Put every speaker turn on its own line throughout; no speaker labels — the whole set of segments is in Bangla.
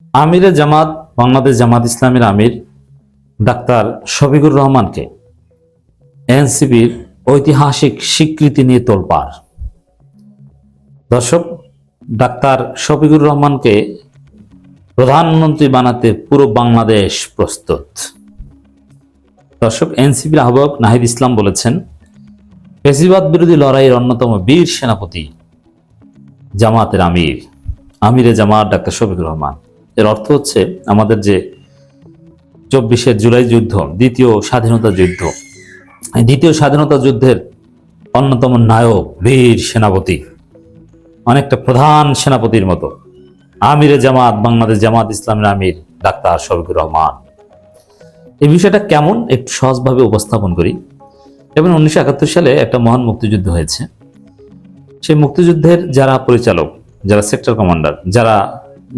আমিরে জামাত বাংলাদেশ জামাত ইসলামের আমির ডাক্তার শফিকুর রহমানকে এনসিপির ঐতিহাসিক স্বীকৃতি নিয়ে তোলপাড়। দর্শক, ডাক্তার শফিকুর রহমানকে প্রধানমন্ত্রী বানাতে পুরো বাংলাদেশ প্রস্তুত। দর্শক, এনসিপির আহ্বায়ক নাহিদ ইসলাম বলেছেন, ফ্যাসিবাদ বিরোধী লড়াইয়ের অন্যতম বীর সেনাপতি জামাতের আমিরে জামাত ডাক্তার শফিকুর রহমান। এর অর্থ হচ্ছে আমাদের যে 24শে জুলাই যুদ্ধ, দ্বিতীয় স্বাধীনতা যুদ্ধ, দ্বিতীয় স্বাধীনতা যুদ্ধের অন্যতম নায়ক বীর সেনাপতি, অনেকটা প্রধান সেনাপতির মতো আমিরে জামাত বাংলাদেশ জামাত ইসলামের আমির ডাক্তার শফিকুর রহমান। এই বিষয়টা কেমন একটু সহজভাবে উপস্থাপন করি। এবং 1971 সালে একটা মহান মুক্তিযুদ্ধ হয়েছে। সেই মুক্তিযুদ্ধের যারা পরিচালক, যারা সেক্টর কমান্ডার, যারা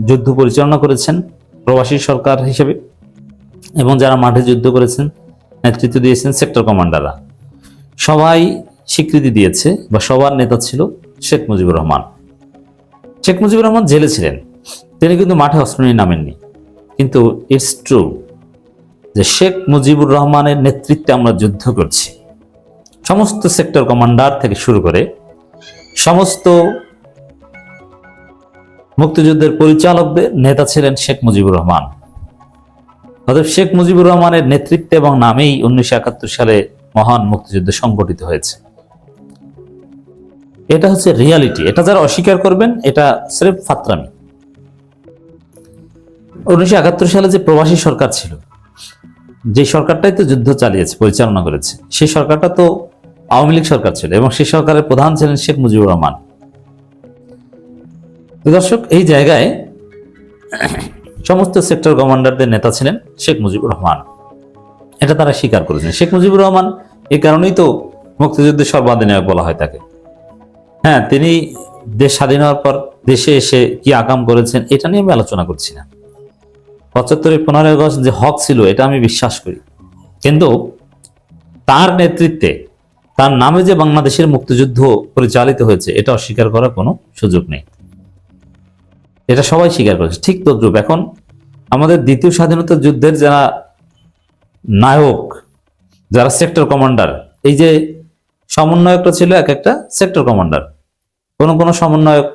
যুদ্ধ পরিচালনা করেছেন প্রবাসী সরকার হিসেবে, এবং যারা মাঠে যুদ্ধ করেছেন, নেতৃত্ব দিয়েছেন সেক্টর কমান্ডাররা, সবাই স্বীকৃতি দিয়েছে বা সবার নেতা ছিল শেখ মুজিবুর রহমান। শেখ মুজিবুর রহমান জেলে ছিলেন, তিনি কিন্তু মাঠে অস্ত্র নিয়ে নামেননি। কিন্তু ইটস ট্রু যে শেখ মুজিবুর রহমানের নেতৃত্বে আমরা যুদ্ধ করছি। সমস্ত সেক্টর কমান্ডার থেকে শুরু করে সমস্ত মুক্তিযুদ্ধের পরিচালকদের নেতা ছিলেন শেখ মুজিবুর রহমান। অতএব শেখ মুজিবুর রহমানের নেতৃত্বে এবং নামেই 1971 সালে মহান মুক্তিযুদ্ধ সংগঠিত হয়েছে। এটা হচ্ছে রিয়ালিটি। এটা যারা অস্বীকার করবেন এটা স্রেফ ফাত্রামি। 1971 সালে যে প্রবাসী সরকার ছিল, যে সরকারটাই তো যুদ্ধ চালিয়েছে, পরিচালনা করেছে, সেই সরকারটা তো আওয়ামী লীগ সরকার ছিল এবং সেই সরকারের প্রধান ছিলেন শেখ মুজিবুর রহমান। দর্শক, এই জায়গায় সমস্ত সেক্টর কমান্ডারদের নেতা ছিলেন শেখ মুজিবুর রহমান। এটা তারা স্বীকার করেছেন। শেখ মুজিবুর রহমান এই কারণেই তো মুক্তিযুদ্ধের সর্বাধিনায়ক বলা হয় তাকে। হ্যাঁ, তিনি দেশ স্বাধীন হওয়ার পর দেশে এসে কি আকাম করেছেন এটা নিয়ে আমি আলোচনা করছি না। 75-এর 15ই আগস্ট যে হক ছিল এটা আমি বিশ্বাস করি, কিন্তু তার নেতৃত্বে, তার নামে যে বাংলাদেশের মুক্তিযুদ্ধ পরিচালিত হয়েছে এটা অস্বীকার করার কোনো সুযোগ নেই। এটা সবাই স্বীকার করেছে। ঠিক তদ্রুপ এখন আমাদের দ্বিতীয় স্বাধীনতা যুদ্ধের যারা নায়ক, যারা সেক্টর কমান্ডার, এই যে সমন্বয়কটা ছিল এক একটা সেক্টর কমান্ডার। কোন সমন্বয়ক,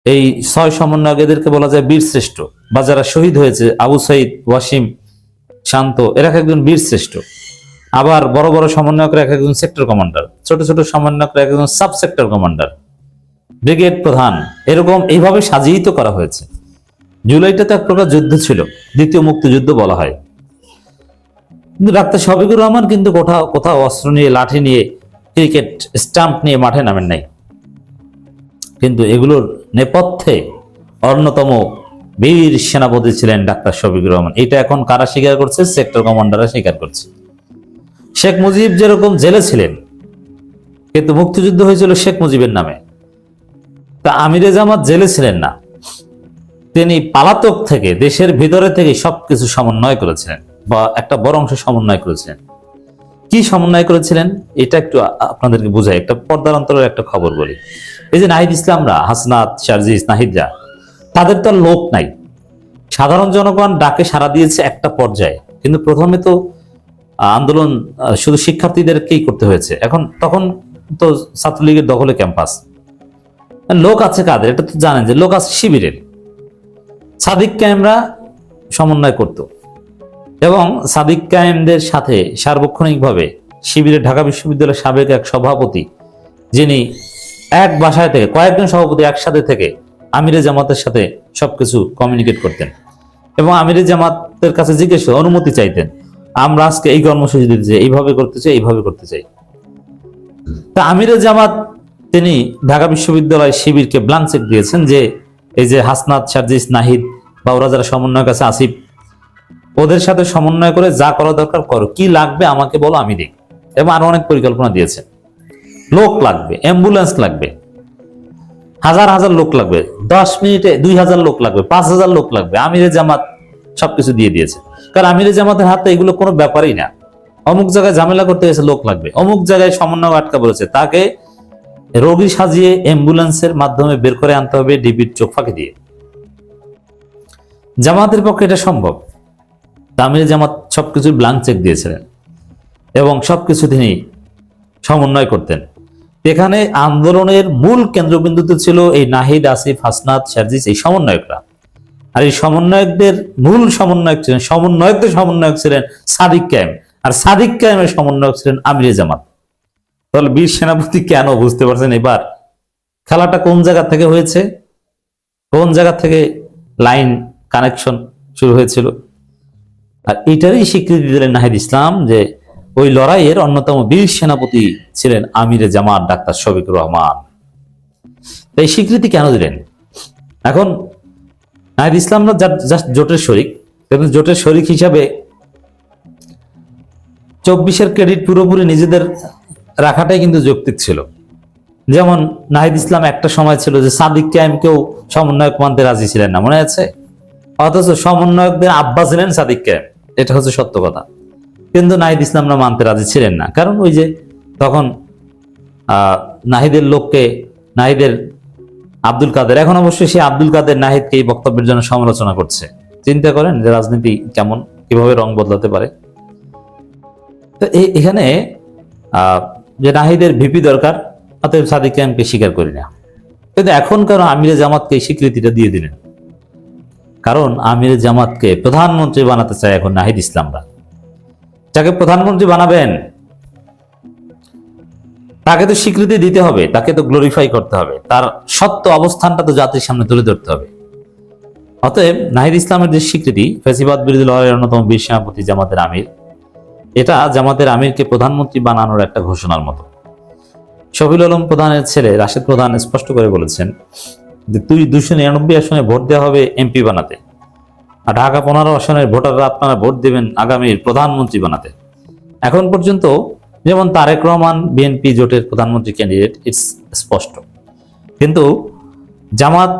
এই 6 সমন্বয়ক, এদেরকে বলা যায় বীর শ্রেষ্ঠ, বা যারা শহীদ হয়েছে আবু সাইদ, ওয়াসিম, শান্ত, এরা একজন বীর শ্রেষ্ঠ। আবার বড় বড় সমন্বয়করা এক একজন সেক্টর কমান্ডার, ছোট ছোট সমন্বয়করা এক একজন সাব সেক্টর কমান্ডার, ব্রিগেড প্রধান, এরকম এইভাবে সাজিত করা হয়েছে। জুলাইটা তো এক প্রকার যুদ্ধ ছিল, দ্বিতীয় মুক্তিযুদ্ধ বলা হয়। কিন্তু ডাক্তার শফিকুর রহমান কিন্তু কোথাও কোথাও অস্ত্র নিয়ে, লাঠি নিয়ে, ক্রিকেট স্টাম্প নিয়ে মাঠে নামেন নাই। কিন্তু এগুলোর নেপথ্যে অন্যতম বীর সেনাপতি ছিলেন ডাক্তার শফিকুর রহমান। এটা এখন কারা স্বীকার করছে? সেক্টর কমান্ডাররা স্বীকার করছে। শেখ মুজিব যেরকম জেলে ছিলেন, কিন্তু মুক্তিযুদ্ধ হয়েছিল শেখ মুজিবের নামে। তা আমিরে জামাত জেলে ছিলেন না, তিনি পালাতক থেকে, দেশের ভিতরে থেকে সবকিছু সমন্বয় করেছিলেন, বা একটা বড় অংশ সমন্বয় করেছিলেন। কি সমন্বয় করেছিলেন এটা একটু আপনাদেরকে বুঝাই। একটা পর্দার অন্তরের একটা খবর বলি। এই যে নাহিদ ইসলামরা, হাসনাত, শারজিস, নাহিদরা, তাদের তো লোক নাই। সাধারণ জনগণ ডাকে সাড়া দিয়েছে একটা পর্যায়ে, কিন্তু প্রথমে তো আন্দোলন শুধু শিক্ষার্থীদেরকেই করতে হয়েছে। তখন তো ছাত্রলীগের দখলে ক্যাম্পাস। লোক আছে কাদের এটা তো জানেন, যে লোক আছে শিবিরের। সাদিক কায়েমরা সমন্বয় করত, এবং সাদিক কায়েমদের সাথে সার্বক্ষণিকভাবে শিবিরের ঢাকা বিশ্ববিদ্যালয়ের সাবেক এক সভাপতি, যিনি এক বাসায় থেকে কয়েকজন সভাপতি একসাথে থেকে আমিরে জামাতের সাথে সবকিছু কমিউনিকেট করতেন, এবং আমিরে জামাতের কাছে জিজ্ঞেস অনুমতি চাইতেন, আমরা আজকে এই কর্মসূচি দিতে চাই, এইভাবে করতে চাই, এইভাবে করতে চাই। তা আমিরে জামাত তিনি ঢাকা বিশ্ববিদ্যালয় শিবিরকে ব্ল্যাঙ্ক চেক দিয়েছেন যে এই যে হাসনাত, শারজিস, নাহিদ বা ওরা যারা সমন্বয়ক আছে, আসিফ, ওদের সাথে সমন্বয় করে যা করা দরকার করো, কি লাগবে আমাকে বলো, আমি দিই। এবং আরো অনেক পরিকল্পনা দিয়েছে। লোক লাগবে, অ্যাম্বুলেন্স লাগবে, হাজার হাজার লোক লাগবে, 10 মিনিটে 2000 লোক লাগবে, 5000 লোক লাগবে। আমিরে জামাত সবকিছু দিয়ে দিয়েছে, কারণ আমিরে জামাতের হাতে এগুলো কোনো ব্যাপারই না। অমুক জায়গায় ঝামেলা করতে গেছে, লোক লাগবে। অমুক জায়গায় সমন্বয় আটকা পড়েছে, তাকে রোগী সাজিয়ে অ্যাম্বুলেন্সের মাধ্যমে বের করে আনতে হবে ডিবির চোখ ফাঁকি দিয়ে। জামাতের পক্ষে এটা সম্ভব। আমিরে জামাত সবকিছু ব্ল্যাঙ্ক চেক দিয়েছিলেন এবং সবকিছু তিনি সমন্বয় করতেন। এখানে আন্দোলনের মূল কেন্দ্রবিন্দুতে ছিল এই নাহিদ, আসিফ, হাসনাত, সার্জিস, এই সমন্বয়করা। আর এই সমন্বয়কদের মূল সমন্বয়ক ছিলেন সাদিক কায়েম, আর সাদিক কায়েমের সমন্বয়ক ছিলেন আমিরে জামাত। তাহলে বীর সেনাপতি কেন, বুঝতে পারছেন এবার খেলাটা কোন জায়গা থেকে হয়েছে, কোন জায়গা থেকে লাইন কানেকশন শুরু হয়েছিল। আর এটারই স্বীকৃতি দিলেন নাহিদ ইসলাম যে ওই লড়াইয়ের অন্যতম বীর সেনাপতি ছিলেন আমিরে জামাত ডাক্তার শফিকুর রহমান। এই স্বীকৃতি কেন দিলেন? এখন নাহিদ ইসলামরা জাস্ট জোটের শরিক, কিন্তু জোটের শরিক হিসাবে 24-এর ক্রেডিট পুরোপুরি নিজেদের রাখাটাই কিন্তু যৌক্তিক ছিল। যেমন নাহিদ ইসলাম একটা সময় ছিল যে সাদিক কায়েমকেও সমন্বয়ক মানতে রাজি ছিলেন না, মনে আছে? অথচ সমন্বয়কদের আব্বা ছিলেন সাদিক কায়েম, এটা হচ্ছে সত্য কথা। কিন্তু নাহিদ ইসলামরা মানতে রাজি ছিলেন না, কারণ ওই যে তখন নাহিদের লোককে, নাহিদের আব্দুল কাদের, এখন অবশ্যই সে আব্দুল কাদের নাহিদকে এই বক্তব্যের জন্য সমালোচনা করছে। চিন্তা করেন যে রাজনীতি কেমন, কিভাবে রং বদলাতে পারে। তো এখানে যে নাহিদের ভিপি দরকার, অতএব সাদিক কায়েমকে স্বীকার করি না। কিন্তু এখনকার আমিরে জামাতকে এই স্বীকৃতিটা দিয়ে দিলেন, কারণ আমিরে জামাতকে প্রধানমন্ত্রী বানাতে চায় এখন নাহিদ ইসলামরা। যাকে প্রধানমন্ত্রী বানাবেন তাকে তো স্বীকৃতি দিতে হবে, তাকে তো গ্লোরিফাই করতে হবে, তার সত্য অবস্থানটা তো জাতির সামনে তুলে ধরতে হবে। অতএব নাহিদ ইসলামের যে স্বীকৃতি, ফ্যাসিবাদ বিরোধী লড়াইয়ের অন্যতম বীর সেনাপতি, জামাতের আমির, এটা জামাতের আমিরকে প্রধানমন্ত্রী বানানোর একটা ঘোষণার মতো। শফিউল আলম প্রধানের ছেলে রাশেদ প্রধান স্পষ্ট করে বলেছেন যে 299 আসনে ভোট দেওয়া হবে এমপি বানাতে, আর ঢাকা 15 আসনের ভোটাররা আপনারা ভোট দেবেন আগামীর প্রধানমন্ত্রী বানাতে। এখন পর্যন্ত যেমন তারেক রহমান বিএনপি জোটের প্রধানমন্ত্রী ক্যান্ডিডেট, ইটস স্পষ্ট। কিন্তু জামাত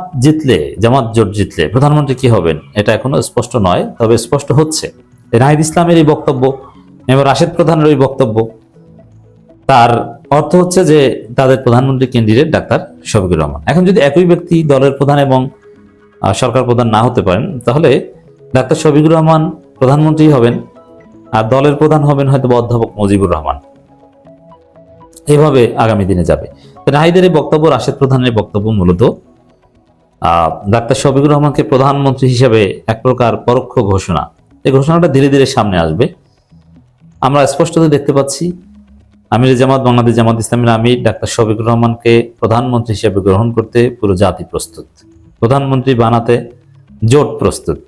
জোট জিতলে প্রধানমন্ত্রী কি হবেন এটা এখনো স্পষ্ট নয়, তবে স্পষ্ট হচ্ছে নাহিদ ইসলামের এই বক্তব্য এবং রাশেদ প্রধানের ওই বক্তব্য, তার অর্থ হচ্ছে যে তাদের প্রধানমন্ত্রী ক্যান্ডিডেট ডাক্তার শফিকুর রহমান। এখন যদি একই ব্যক্তি দলের প্রধান এবং সরকার প্রধান না হতে পারেন, তাহলে ডাক্তার শফিকুর রহমান প্রধানমন্ত্রী হবেন, আর দলের প্রধান হবেন হয়তো অধ্যাপক মুজিবুর রহমান। এভাবে আগামী দিনে যাবে। নাহিদের এই বক্তব্য, রাশেদ প্রধানের বক্তব্য মূলত ডাক্তার শফিকুর রহমানকে প্রধানমন্ত্রী হিসেবে এক প্রকার পরোক্ষ ঘোষণা। এই ঘোষণাটা ধীরে ধীরে সামনে আসবে। আমরা স্পষ্টত দেখতে পাচ্ছি আমিরে জামাত, বাংলাদেশ জামাত ইসলামের আমির ডাক্তার শফিকুর রহমানকে প্রধানমন্ত্রী হিসেবে গ্রহণ করতে পুরো জাতি প্রস্তুত, প্রধানমন্ত্রী বানাতে জোট প্রস্তুত।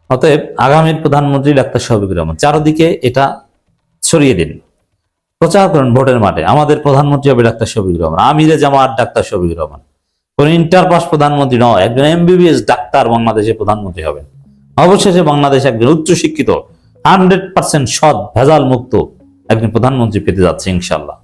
অতএব আগামীর প্রধানমন্ত্রী ডাক্তার শফিকুর রহমান, চারদিকে এটা ছড়িয়ে দিন, প্রচার করুন ভোটের মাঠে, আমাদের প্রধানমন্ত্রী হবে ডাক্তার শফিকুর রহমান, আমিরে জামাত ডাক্তার শফিকুর রহমান। কোন ইন্টার পাস প্রধানমন্ত্রী নয়, একজন এমবিবিএস ডাক্তার বাংলাদেশের প্রধানমন্ত্রী হবেন। অবশেষে বাংলাদেশ একজন উচ্চশিক্ষিত 100% সৎ ভেজাল মুক্ত একজন প্রধানমন্ত্রী পেতে যাচ্ছে ইনশাআল্লাহ।